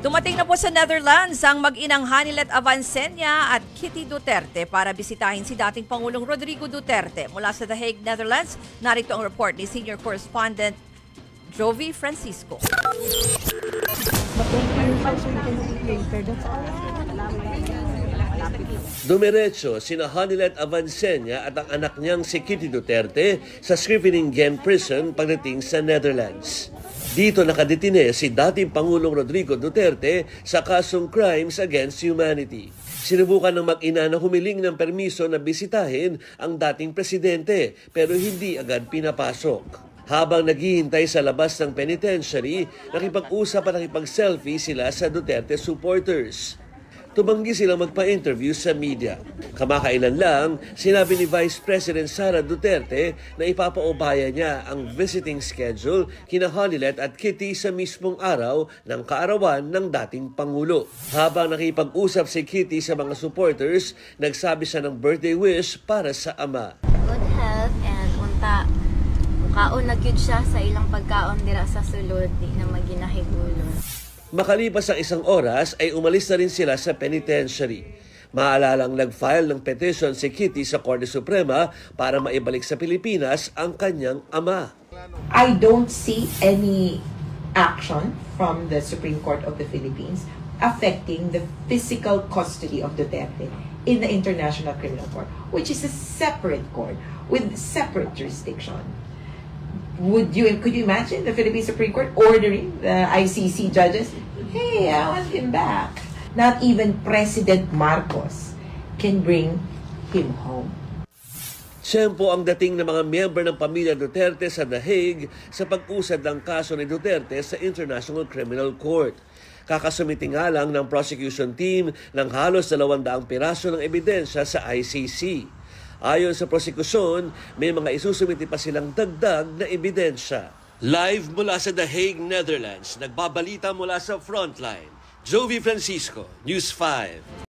Dumating na po sa Netherlands ang mag-inang Hanilet Avancenia at Kitty Duterte para bisitahin si dating Pangulong Rodrigo Duterte. Mula sa The Hague, Netherlands, narito ang report ni Senior Correspondent Jovi Francisco. Dumiretso sina Hanilet Avancenia at ang anak niyang si Kitty Duterte sa Scheveningen Prison pagdating sa Netherlands. Dito nakadetine si dating Pangulong Rodrigo Duterte sa kasong Crimes Against Humanity. Sinubukan ng mag-ina na humiling ng permiso na bisitahin ang dating presidente pero hindi agad pinapasok. Habang naghihintay sa labas ng penitentiary, nakipag-usap at nakipag-selfie sila sa Duterte supporters. Tumanggi silang magpa-interview sa media. Kamakailan lang, sinabi ni Vice President Sara Duterte na ipapaubaya niya ang visiting schedule kina Hanilet at Kitty sa mismong araw ng kaarawan ng dating Pangulo. Habang nakipag-usap si Kitty sa mga supporters, nagsabi siya ng birthday wish para sa ama. Good health and unta kaon na gyud siya sa ilang pagkaon dira sa sulod, di na maginahigulon. Makalipas ang isang oras ay umalis na rin sila sa penitentiary. Maalalang nag-file ng petition si Kitty sa Korte Suprema para maibalik sa Pilipinas ang kanyang ama. I don't see any action from the Supreme Court of the Philippines affecting the physical custody of Duterte in the International Criminal Court, which is a separate court with separate jurisdiction. Could you imagine the Philippine Supreme Court ordering the ICC judges, hey, I want him back? Not even President Marcos can bring him home. Tiyempo ang dating ng mga miyembro ng pamilya Duterte sa The Hague sa pag-usad ng kaso ni Duterte sa International Criminal Court. Kakasumiti nga lang ng prosecution team ng halos 200 piraso ng ebidensya sa ICC. Ayon sa prosekusyon, may mga isusumiti pa silang dagdag na ebidensya. Live mula sa The Hague, Netherlands, nagbabalita mula sa Frontline. Jovi Francisco, News 5.